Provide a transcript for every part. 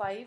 5,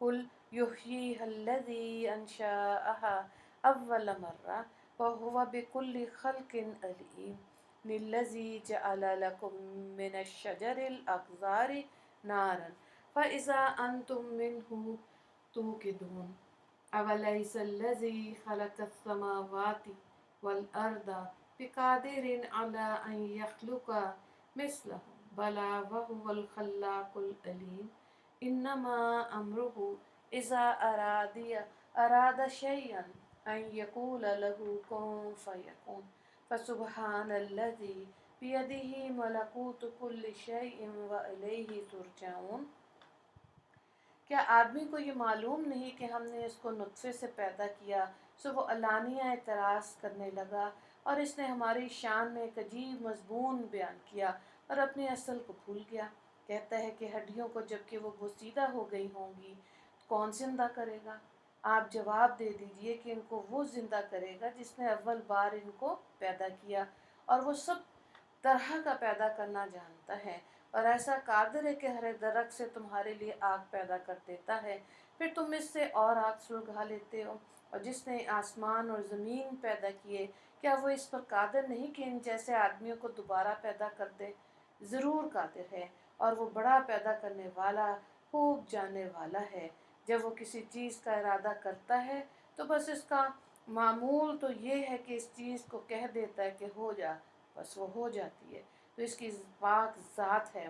قل یحییہا الذی انشأہا اول مرہ وہو بکل خلق علیم الذی جعل لکم من الشجر الاخضر نارا فاذا انتم منہ توقدون اولیس الذی خلق السماوات والارض بقادر علی ان یخلق مثلهم بلا وهو الخلاق العلیم انما امرہ اذا اراد شیئا ان یقول له کن فیکون فسبحان الذی بیدہ ملکوت کل شیء والیہ ترجعون۔ کیا آدمی کو یہ معلوم نہیں کہ ہم نے اس کو نطفے سے پیدا کیا؟ سو وہ علانیہ اعتراض کرنے لگا اور اس نے ہماری شان میں ایک عجیب مضمون بیان کیا اور اپنی اصل کو بھول گیا۔ کہتا ہے کہ ہڈیوں کو جب کہ وہ بوسیدہ ہو گئی ہوں گی کون زندہ کرے گا؟ آپ جواب دے دیجئے کہ ان کو وہ زندہ کرے گا جس نے اول بار ان کو پیدا کیا، اور وہ سب طرح کا پیدا کرنا جانتا ہے، اور ایسا قادر ہے کہ ہر درخت سے تمہارے لیے آگ پیدا کر دیتا ہے، پھر تم اس سے اور آگ سلگھا لیتے ہو۔ اور جس نے آسمان اور زمین پیدا کیے، کیا وہ اس پر قادر نہیں کہ ان جیسے آدمیوں کو دوبارہ پیدا کر دے؟ ضرور قادر ہے، اور وہ بڑا پیدا کرنے والا، خوب جاننے والا ہے۔ جب وہ کسی چیز کا ارادہ کرتا ہے تو بس اس کا معمول تو یہ ہے کہ اس چیز کو کہہ دیتا ہے کہ ہو جا، بس وہ ہو جاتی ہے۔ تو اس کی پاک ذات ہے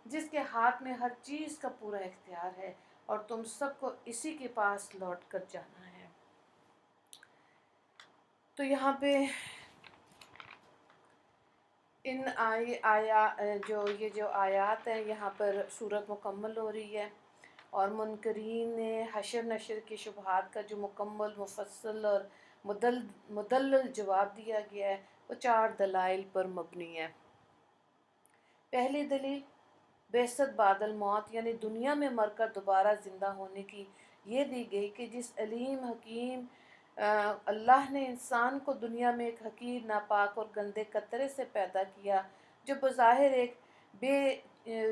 جس کے ہاتھ میں ہر چیز کا پورا اختیار ہے، اور تم سب کو اسی کے پاس لوٹ کر جانا ہے۔ تو یہاں پہ جو آیات ہیں یہاں پر صورت مکمل ہو رہی ہے، اور منکرین حشر نشر کی شبہات کا جو مکمل مفصل اور مدلل جواب دیا گیا ہے وہ 4 دلائل پر مبنی ہے۔ پہلی دلیل بعثت بعد الموت، یعنی دنیا میں مر کر دوبارہ زندہ ہونے کی یہ دی گئی کہ جس علیم حکیم اللہ نے انسان کو دنیا میں ایک حقیر، ناپاک اور گندے قطرے سے پیدا کیا جو بظاہر ایک بے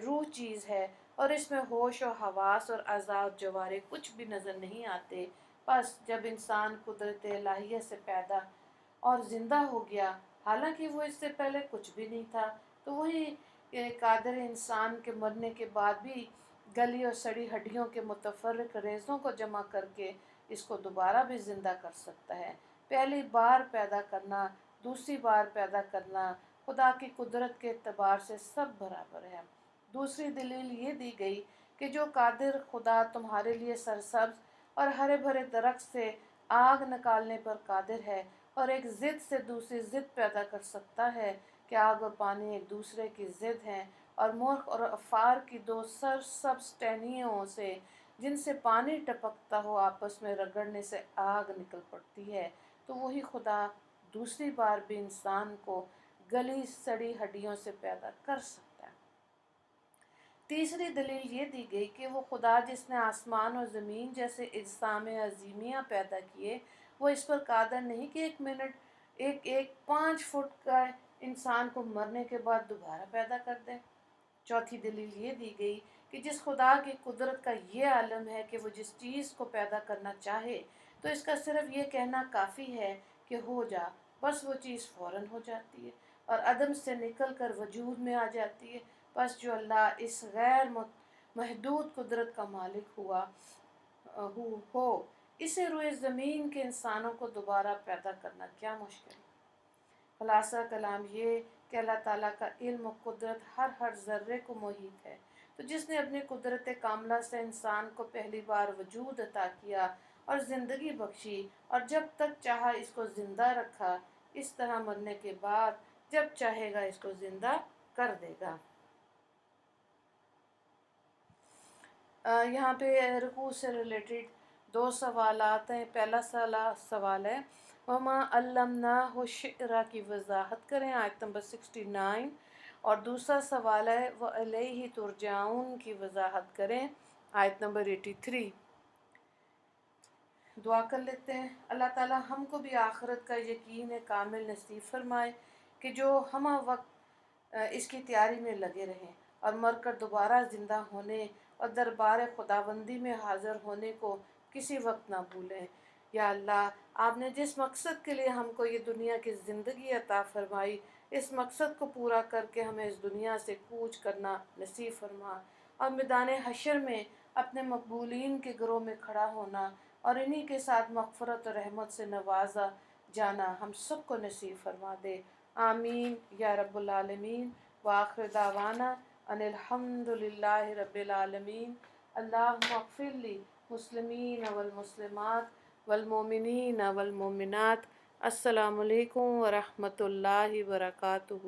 روح چیز ہے، اور اس میں ہوش و حواس اور اعضاء و جوارح کچھ بھی نظر نہیں آتے۔ بس جب انسان قدرت الہیہ سے پیدا اور زندہ ہو گیا، حالانکہ وہ اس سے پہلے کچھ بھی نہیں تھا، تو وہی قادر انسان کے مرنے کے بعد بھی گلی اور سڑی ہڈیوں کے متفرق ریزوں کو جمع کر کے اس کو دوبارہ بھی زندہ کر سکتا ہے۔ پہلی بار پیدا کرنا، دوسری بار پیدا کرنا، خدا کی قدرت کے اعتبار سے سب برابر ہے۔ دوسری دلیل یہ دی گئی کہ جو قادر خدا تمہارے لیے سرسبز اور ہرے بھرے درخت سے آگ نکالنے پر قادر ہے، اور ایک ضد سے دوسری ضد پیدا کر سکتا ہے کہ آگ اور پانی ایک دوسرے کی ضد ہیں، اور مرغ اور عفار کی 2 سرسبز ٹہنیوں سے جن سے پانی ٹپکتا ہو آپس میں رگڑنے سے آگ نکل پڑتی ہے، تو وہی خدا دوسری بار بھی انسان کو گلی سڑی ہڈیوں سے پیدا کر سکتا ہے۔ تیسری دلیل یہ دی گئی کہ وہ خدا جس نے آسمان اور زمین جیسے اجسام عظیمیہ پیدا کیے، وہ اس پر قادر نہیں کہ ایک 5 فٹ کا انسان کو مرنے کے بعد دوبارہ پیدا کر دے۔ چوتھی دلیل یہ دی گئی کہ جس خدا کی قدرت کا یہ عالم ہے کہ وہ جس چیز کو پیدا کرنا چاہے تو اس کا صرف یہ کہنا کافی ہے کہ ہو جا، بس وہ چیز فوراً ہو جاتی ہے اور عدم سے نکل کر وجود میں آ جاتی ہے۔ بس جو اللہ اس غیر محدود قدرت کا مالک ہو، اسے روئے زمین کے انسانوں کو دوبارہ پیدا کرنا کیا مشکل ہے۔ خلاصہ کلام یہ کہ اللہ تعالیٰ کا علم و قدرت ہر ذرے کو محیط ہے۔ تو جس نے اپنی قدرت کاملہ سے انسان کو پہلی بار وجود عطا کیا اور زندگی بخشی، اور جب تک چاہا اس کو زندہ رکھا، اس طرح مرنے کے بعد جب چاہے گا اس کو زندہ کر دے گا۔ یہاں پہ رکوع سے ریلیٹڈ 2 سوالات ہیں۔ پہلا سوال ہے وَمَا عَلَّمْنَاهُ الشِّعْرَ کی وضاحت کریں، آیت نمبر 69، اور دوسرا سوال ہے وَإِلَيْهِ تُرْجَعُونَ کی وضاحت کریں، آیت نمبر 83۔ دعا کر لیتے ہیں۔ اللہ تعالیٰ ہم کو بھی آخرت کا یقین کامل نصیب فرمائے کہ جو ہمہ وقت اس کی تیاری میں لگے رہیں اور مر کر دوبارہ زندہ ہونے اور دربار خداوندی میں حاضر ہونے کو کسی وقت نہ بھولیں۔ یا اللہ، آپ نے جس مقصد کے لیے ہم کو یہ دنیا کی زندگی عطا فرمائی، اس مقصد کو پورا کر کے ہمیں اس دنیا سے کوچ کرنا نصیب فرما، اور میدان حشر میں اپنے مقبولین کے گروہ میں کھڑا ہونا اور انہی کے ساتھ مغفرت و رحمت سے نوازا جانا ہم سب کو نصیب فرما دے۔ آمین یا رب العالمین۔ وآخر دعوانا ان الحمد للہ رب العالمین۔ اللہم اغفر لی مسلمین والمسلمات والمؤمنین والمؤمنات۔ السلام علیکم ورحمۃ اللہ وبرکاتہ۔